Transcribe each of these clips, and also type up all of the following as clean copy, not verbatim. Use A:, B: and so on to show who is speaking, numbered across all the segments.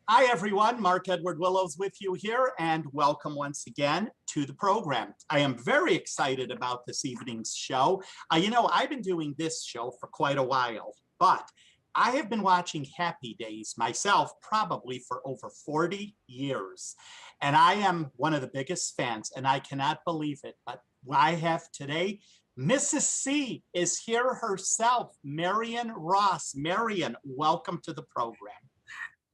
A: Hi, everyone. Mark Edward Willows with you here, and welcome once again to the program. I am very excited about this evening's show. I've been doing this show for quite a while, but I have been watching Happy Days myself probably for over 40 years. And I am one of the biggest fans, and I cannot believe it. But I have today, Mrs. C is here herself, Marion Ross. Marion, welcome to the program.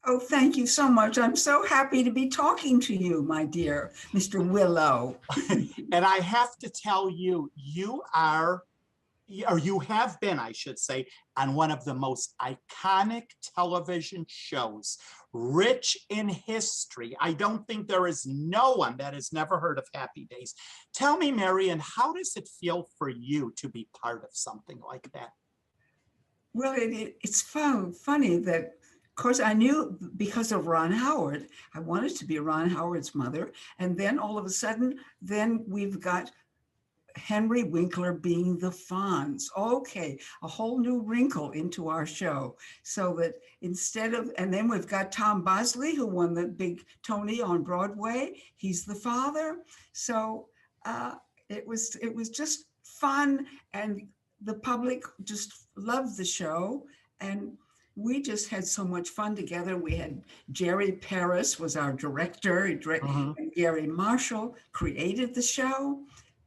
B: Oh, thank you so much. I'm so happy to be talking to you, my dear Mr. Willow.
A: And I have to tell you, you are, or you have been, I should say, on one of the most iconic television shows, rich in history. I don't think there is no one that has never heard of Happy Days. Tell me, Marion, how does it feel for you to be part of something like that?
B: Well, it's funny that, of course, I knew because of Ron Howard, I wanted to be Ron Howard's mother. And then all of a sudden, then we've got Henry Winkler being the Fonz. Okay, a whole new wrinkle into our show. So that instead of, and then we've got Tom Bosley, who won the big Tony on Broadway. He's the father. So it was just fun, and the public just loved the show. And we just had so much fun together. We had Jerry Paris was our director, and Gary Marshall created the show.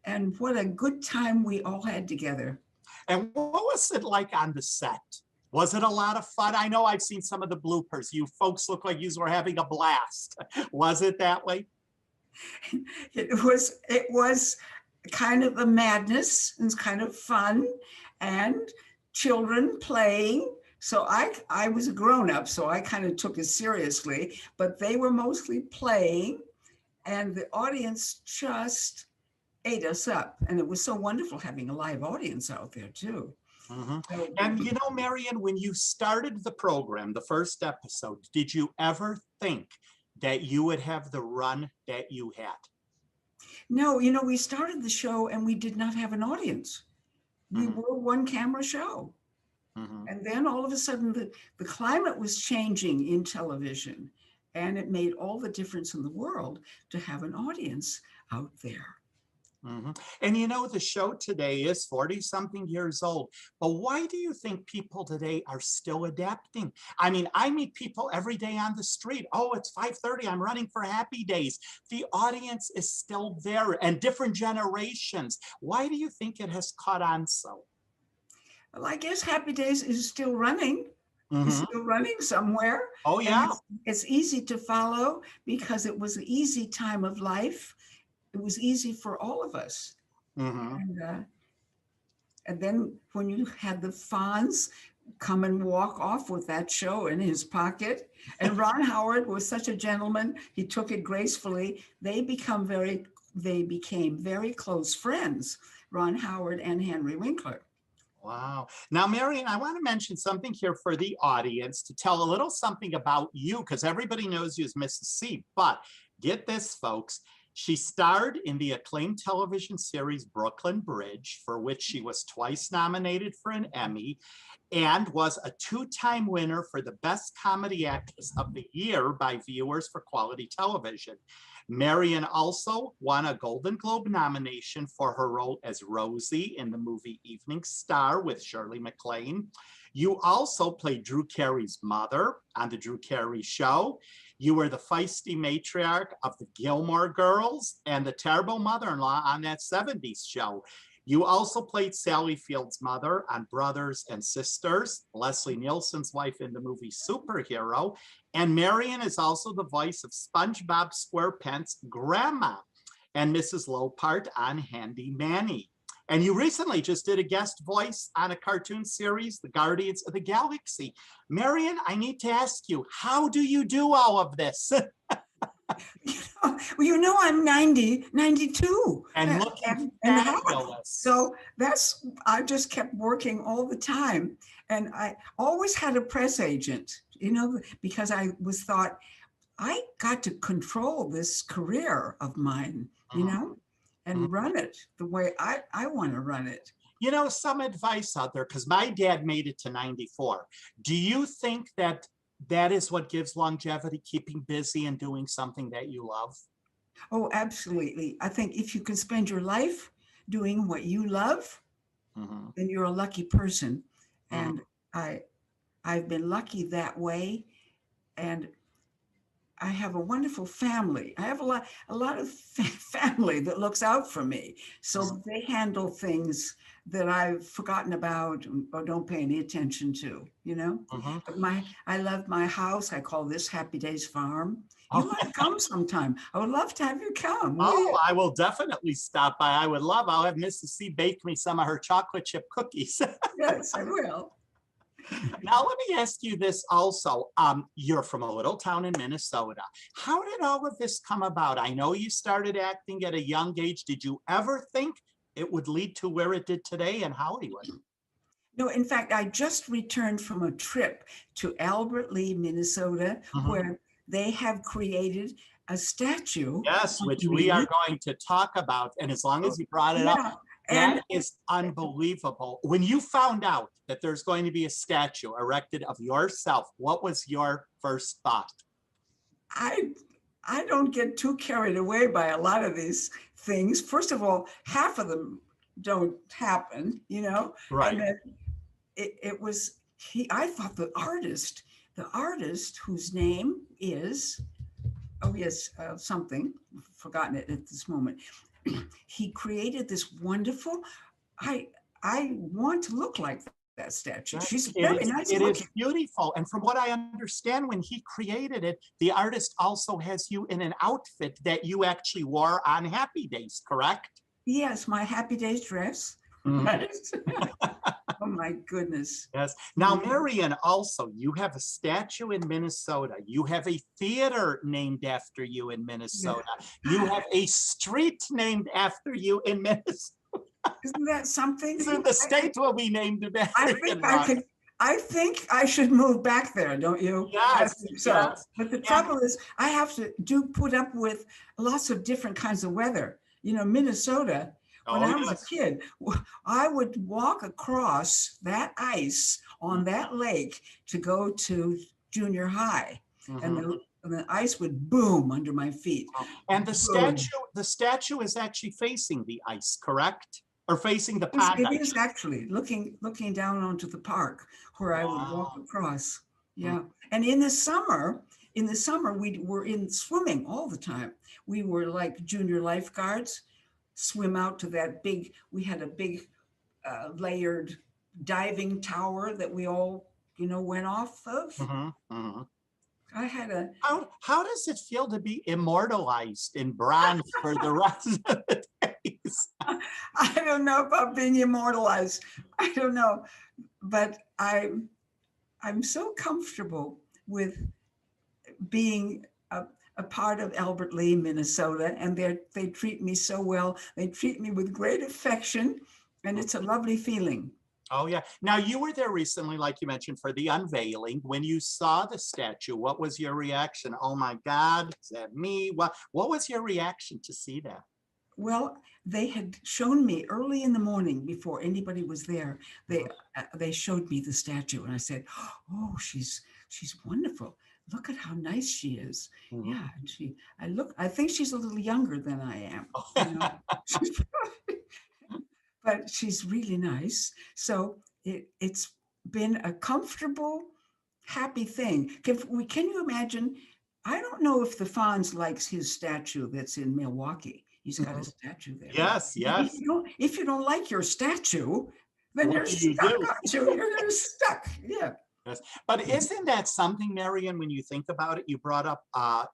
B: And what a good time we all had together.
A: And what was it like on the set? Was it a lot of fun? I know I've seen some of the bloopers. You folks look like you were having a blast. Was it that way?
B: It was kind of a madness and kind of fun, and children playing. So I was a grown-up, so I kind of took it seriously, but they were mostly playing, and the audience just ate us up. And it was so wonderful having a live audience out there too.
A: And Marion, when you started the program, the first episode, did you ever think that you would have the run that you had?
B: No, we started the show and we did not have an audience. We were one camera show. And then all of a sudden the climate was changing in television, and it made all the difference in the world to have an audience out there.
A: And the show today is 40-something years old, but why do you think people today are still adapting? I mean, I meet people every day on the street. Oh, it's 5:30, I'm running for Happy Days. The audience is still there, and different generations. Why do you think it has caught on so?
B: Well, I guess Happy Days is still running. It's still running somewhere.
A: Oh, yeah.
B: It's easy to follow because it was an easy time of life. It was easy for all of us. And then when you had the Fonz come and walk off with that show in his pocket, and Ron Howard was such a gentleman, he took it gracefully. They became very close friends, Ron Howard and Henry Winkler.
A: Wow. Now, Marion, I want to mention something here for the audience to tell a little something about you, because everybody knows you as Mrs. C. But get this, folks. She starred in the acclaimed television series Brooklyn Bridge, for which she was twice nominated for an Emmy, and was a two-time winner for the Best Comedy Actress of the Year by viewers for quality television. Marion also won a Golden Globe nomination for her role as Rosie in the movie Evening Star with Shirley MacLaine. You also played Drew Carey's mother on The Drew Carey Show. You were the feisty matriarch of the Gilmore Girls and the terrible mother-in-law on that 70s show. You also played Sally Field's mother on Brothers and Sisters, Leslie Nielsen's wife in the movie Superhero, and Marion is also the voice of SpongeBob SquarePants' grandma and Mrs. Lopart on Handy Manny. And you recently just did a guest voice on a cartoon series, The Guardians of the Galaxy. Marion, I need to ask you, how do you do all of this?
B: Well, I'm 92.
A: And looking fabulous.
B: So I just kept working all the time. And I always had a press agent, because I was thought, I got to control this career of mine, and run it the way I want to run it.
A: Some advice out there, because my dad made it to 94. Do you think that that is what gives longevity, keeping busy and doing something that you love.
B: Oh, absolutely. I think if you can spend your life doing what you love,
A: Mhm,
B: then you're a lucky person.
A: mhm.
B: And I I've been lucky that way. And I have a wonderful family. I have a lot of family that looks out for me.
A: Mhm,
B: So they handle things that I've forgotten about or don't pay any attention to, you know.
A: mhm.
B: But I love my house. I call this Happy Days Farm. You
A: Oh,
B: ought to come sometime. I would love to have you come, will
A: oh,
B: you?
A: I will definitely stop by. I would love, I'll have Mrs. C bake me some of her chocolate chip cookies.
B: Yes, I will.
A: Now, let me ask you this also. You're from a little town in Minnesota. How did all of this come about? I know you started acting at a young age. Did you ever think it would lead to where it did today in Hollywood?
B: No, in fact, I just returned from a trip to Albert Lee, Minnesota,
A: Mhm.
B: where they have created a statue
A: Yes,
B: of
A: which we are
B: me.
A: going to talk about. And as long
B: Oh,
A: as you brought it up,
B: yeah,
A: that
B: and
A: is unbelievable. When you found out that there's going to be a statue erected of yourself, what was your first thought?
B: I I don't get too carried away by a lot of these things. First of all, half of them don't happen, you know, and
A: Right.
B: then it was I thought the artist whose name is, oh yes, something, forgotten it at this moment. He created this wonderful, I I want to look like that statue.
A: Yes,
B: She's very nice
A: it is
B: looking.
A: beautiful. And from what I understand, when he created it, the artist also has you in an outfit that you actually wore on Happy Days, correct?
B: Yes, my Happy Days dress.
A: Mhm.
B: Right. Oh my goodness.
A: Yes. Now,
B: Mhm.
A: Marion, also, you have a statue in Minnesota. You have a theater named after you in
B: Yeah.
A: Minnesota. You have a street named after you in Minnesota.
B: Isn't that something?
A: Even the state will be named
B: I
A: after you.
B: think I could, I think I should move back there, don't you? I
A: Yes,
B: think so.
A: yes.
B: But the
A: And
B: trouble is, I have to put up with lots of different kinds of weather. You know, Minnesota, when
A: oh,
B: I was a
A: yes.
B: kid, I would walk across that ice on that lake to go to junior high. And
A: Mhm.
B: the ice would boom under my feet.
A: And
B: Boom.
A: the statue is actually facing the ice, correct? Or facing the
B: Yes,
A: pond,
B: it
A: I
B: is
A: should.
B: actually looking down onto the park where I would walk
A: Wow.
B: across.
A: Mm.
B: Yeah. And in the summer, we were in swimming all the time. We were like junior lifeguards, swim out to that big, we had a big layered diving tower that we all, you know, went off of.
A: Mhm, mhm.
B: I had a,
A: How does it feel to be immortalized in bronze for the rest of the days?
B: I don't know about being immortalized. I don't know, but I'm so comfortable with being a part of Albert Lee, Minnesota, and they treat me so well. They treat me with great affection, and it's a lovely feeling.
A: Oh, yeah. Now, you were there recently, like you mentioned, for the unveiling. When you saw the statue, what was your reaction? Oh my God, is that me? What was your reaction to see that?
B: Well, they had shown me early in the morning before anybody was there.
A: Mhm,
B: They showed me the statue, and I said, "Oh, she's wonderful. Look at how nice she is."
A: mhm.
B: Yeah, and I think she's a little younger than I am. You know, she's but she's really nice. So it's been a comfortable, happy thing. Can you imagine? I don't know if the Fonz likes his statue that's in Milwaukee. He's got a
A: Mhm.
B: statue there.
A: Yes, yes.
B: If you don't like your statue, then
A: What
B: you're
A: do you
B: stuck,
A: do?
B: aren't you? You're stuck. Yeah.
A: Yes. But isn't that something, Marion, when you think about it? You brought up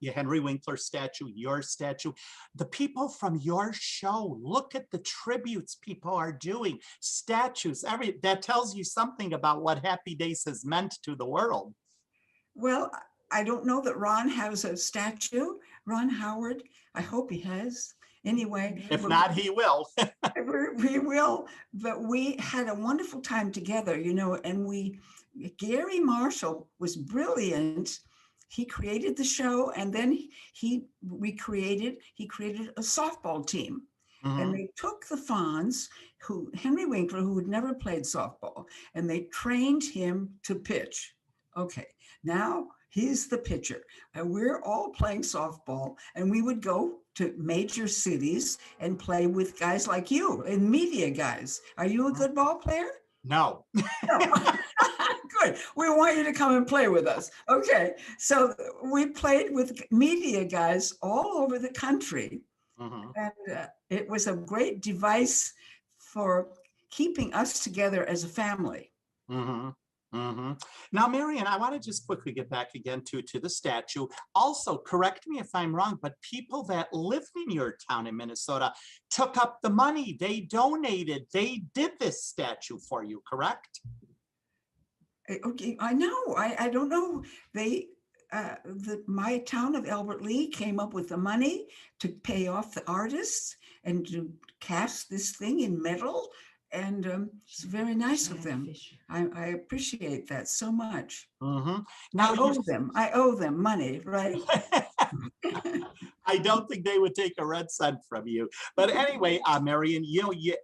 A: your Henry Winkler statue, your statue. The people from your show, look at the tributes people are doing, statues, that tells you something about what Happy Days has meant to the world.
B: Well, I don't know that Ron has a statue. Ron Howard, I hope he has. Anyway,
A: If not, he will.
B: we will, but we had a wonderful time together, you know, and Gary Marshall was brilliant. He created the show, and then he created a softball team. And
A: Mhm.
B: they took the Fonz, Henry Winkler, who had never played softball, and they trained him to pitch. Okay, now He's the pitcher. And we're all playing softball. And we would go to major cities and play with guys like you and media guys. Are you a good ball player?
A: No.
B: No. Good. We want you to come and play with us. Okay. So we played with media guys all over the country.
A: Mhm.
B: And it was a great device for keeping us together as a family.
A: Mhm. Mhm. Now, Marion, I want to just quickly get back again to the statue. Also, correct me if I'm wrong, but people that live in your town in Minnesota took up the money. They donated. They did this statue for you, correct?
B: Okay, I know. I don't know. My town of Albert Lee came up with the money to pay off the artists and to cast this thing in metal. And it's very nice of them. I appreciate that so much.
A: Mhm. Now,
B: I owe them money, right?
A: I don't think they would take a red cent from you. But anyway, Marion,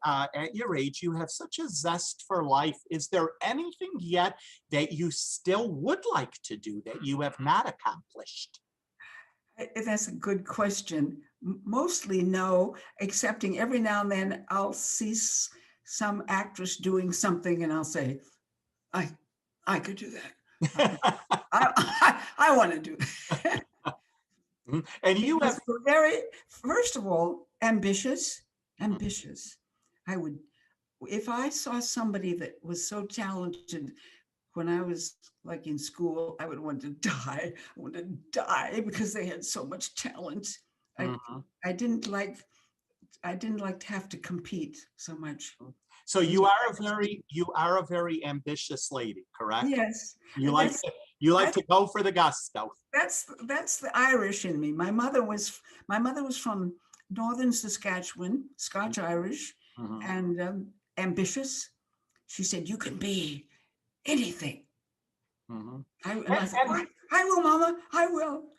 A: at your age, you have such a zest for life. Is there anything yet that you still would like to do that you have not accomplished?
B: That's a good question. Mostly no, excepting every now and then I'll see some actress doing something and I'll say, I could do that. I want to do that.
A: And you have
B: We're very, first of all, ambitious. I would, if I saw somebody that was so talented when I was like in school, I would want to die. I want to die because they had so much talent. I didn't like to have to compete so much.
A: So you are a very ambitious lady, correct?
B: Yes.
A: You like to go for the gusto.
B: That's the Irish in me. My mother was from northern Saskatchewan, Scotch Irish, and ambitious. She said, "You can be anything." I said, "I will, Mama. I will."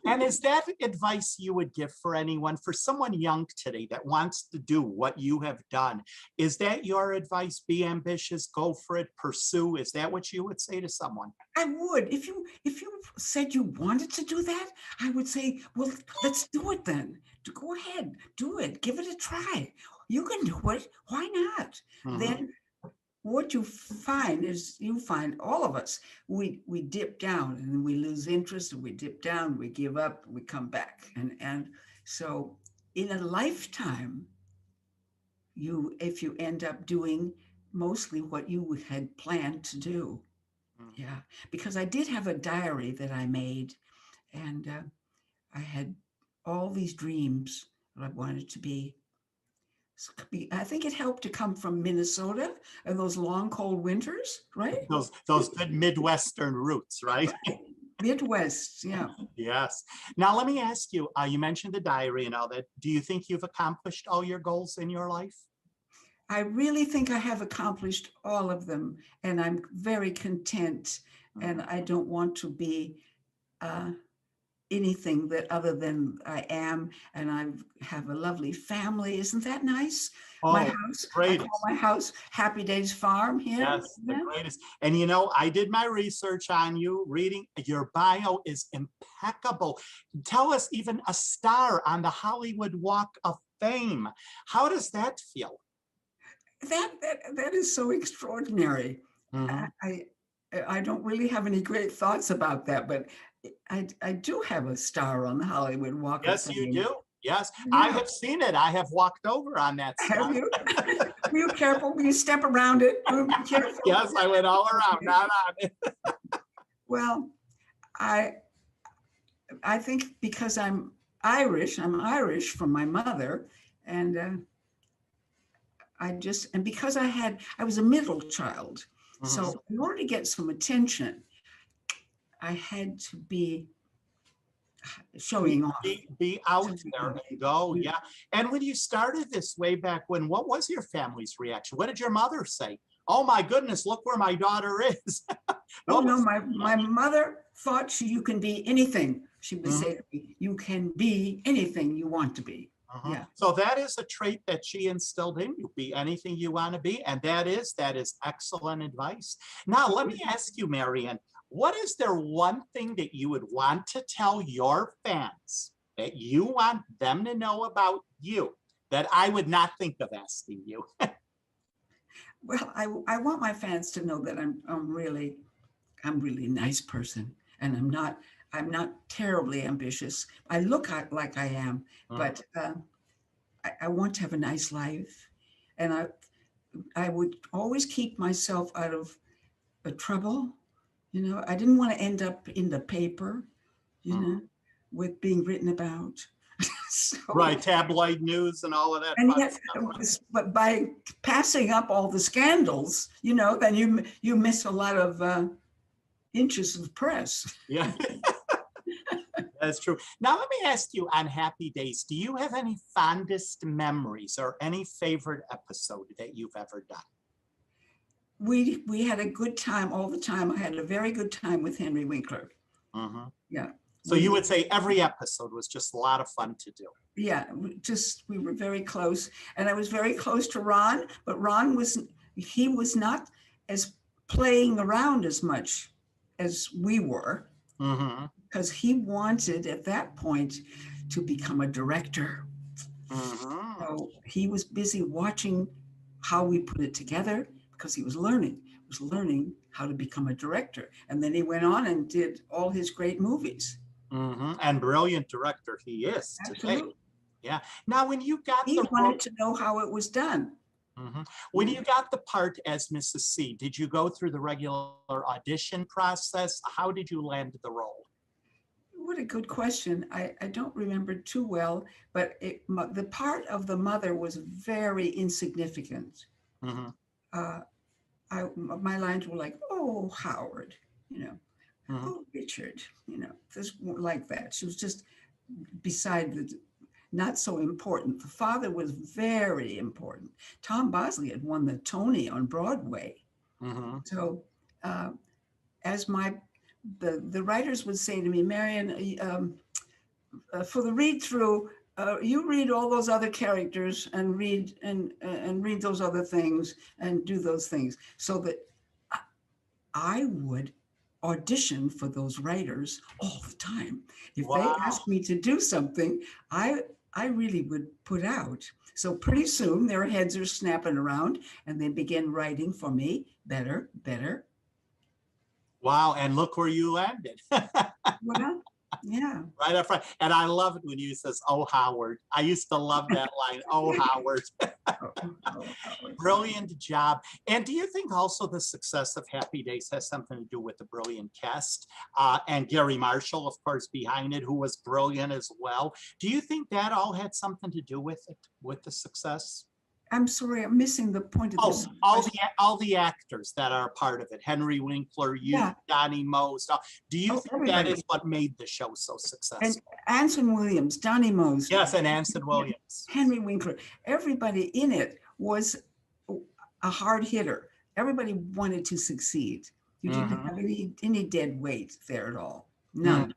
A: And is that advice you would give for anyone, for someone young today that wants to do what you have done? Is that your advice? Be ambitious, go for it, pursue. Is that what you would say to someone?
B: I would. If you said you wanted to do that, I would say, well, let's do it then. Go ahead, do it. Give it a try. You can do it. Why not? Then what you find is all of us, we dip down and we lose interest, and we dip down, we give up, we come back. And so in a lifetime, if you end up doing mostly what you had planned to do. Yeah, because I did have a diary that I made, and I had all these dreams that I wanted to be. I think it helped to come from Minnesota and those long, cold winters, right?
A: Those good Midwestern roots, right?
B: Midwest, yeah.
A: Yes. Now, let me ask you, you mentioned the diary and all that. Do you think you've accomplished all your goals in your life?
B: I really think I have accomplished all of them, and I'm very content, and I don't want to be anything that other than I am, and I have a lovely family. Isn't that nice?
A: Oh,
B: my house, I call my house Happy Days Farm here.
A: Yes, the greatest. And you know, I did my research on you, reading your bio is impeccable. Tell us, even a star on the Hollywood Walk of Fame. How does that feel?
B: That is so extraordinary. I don't really have any great thoughts about that, but I do have a star on the Hollywood Walk of Fame.
A: Yes, you do. Yes, yeah. I have seen it. I have walked over on that star.
B: Have you? Be careful. Will you step around it? Be careful.
A: Yes, I went all around, not on it.
B: Well, I think because I'm Irish from my mother, and because I was a middle child. So in order to get some attention, I had to be showing off.
A: Be out there and go, yeah. And when you started this way back when, what was your family's reaction? What did your mother say? Oh my goodness, look where my daughter is.
B: Oh no, my mother thought you can be anything. She would say to me, you can be anything you want to be. Yeah.
A: So that is a trait that she instilled in you. Be anything you want to be. And that is excellent advice. Now, let me ask you, Marion, what is there one thing that you would want to tell your fans that you want them to know about you that I would not think of asking you?
B: Well, I want my fans to know that I'm really a nice person, and I'm not terribly ambitious. I look like I am, but I want to have a nice life, and I would always keep myself out of trouble. You know, I didn't want to end up in the paper, you know, with being written about. So,
A: Right, tabloid news and all of that.
B: and yet, but by passing up all the scandals, you know, then you miss a lot of inches of press.
A: Yeah, that's true. Now, let me ask you on Happy Days, do you have any fondest memories or any favorite episode that you've ever done?
B: We had a good time all the time. I had a very good time with Henry Winkler. Yeah.
A: So you would say every episode was just a lot of fun to do.
B: Yeah, we were very close, and I was very close to Ron, but Ron was not as playing around as much as we were, because he wanted at that point to become a director. So he was busy watching how we put it together, because he was learning how to become a director, and then he went on and did all his great movies.
A: And brilliant director he is today.
B: Absolutely.
A: Yeah. Now, when you got
B: He
A: the
B: wanted
A: role,
B: to know how it was done.
A: when you got the part as Mrs. C, did you go through the regular audition process? How did you land the role?
B: What a good question. I don't remember too well, but the part of the mother was very insignificant. My lines were like, "Oh, Howard," you know, "Oh, Richard," you know, just like that. She was just beside not so important. The father was very important. Tom Bosley had won the Tony on Broadway. So as the writers would say to me, "Marion, for the read through, you read all those other characters and read those other things and do those things," so that I would audition for those writers all the time. If they asked me to do something, I really would put out. So pretty soon their heads are snapping around, and they begin writing for me better.
A: Wow, and look where you landed.
B: Well, yeah.
A: Right up front. And I love it when you says, "Oh, Howard." I used to love that line, "Oh, Howard." Brilliant job. And do you think also the success of Happy Days has something to do with the brilliant cast and Gary Marshall, of course, behind it, who was brilliant as well? Do you think that all had something to do with it, with the success?
B: I'm sorry, I'm missing the point of this.
A: All the actors that are part of it, Henry Winkler, you,
B: Yeah.
A: Donnie Most. Do you think
B: everybody.
A: that is what made the show so successful?
B: And Anson Williams, Donnie Most.
A: Yes, and Anson Williams.
B: Henry Winkler. Everybody in it was a hard hitter. Everybody wanted to succeed. You didn't have any dead weight there at all. None.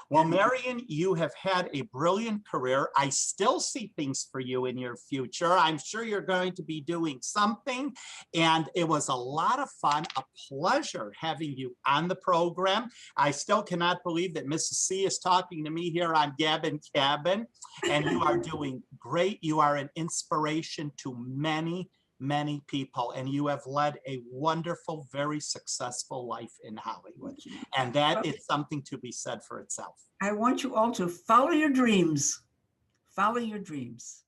A: Well, Marion, you have had a brilliant career. I still see things for you in your future. I'm sure you're going to be doing something. And it was a lot of fun, a pleasure having you on the program. I still cannot believe that Mrs. C is talking to me here on Gabbin Cabin. And you are doing great. You are an inspiration to many people, and you have led a wonderful, very successful life in Hollywood. And that is something to be said for itself.
B: I want you all to follow your dreams. Follow your dreams.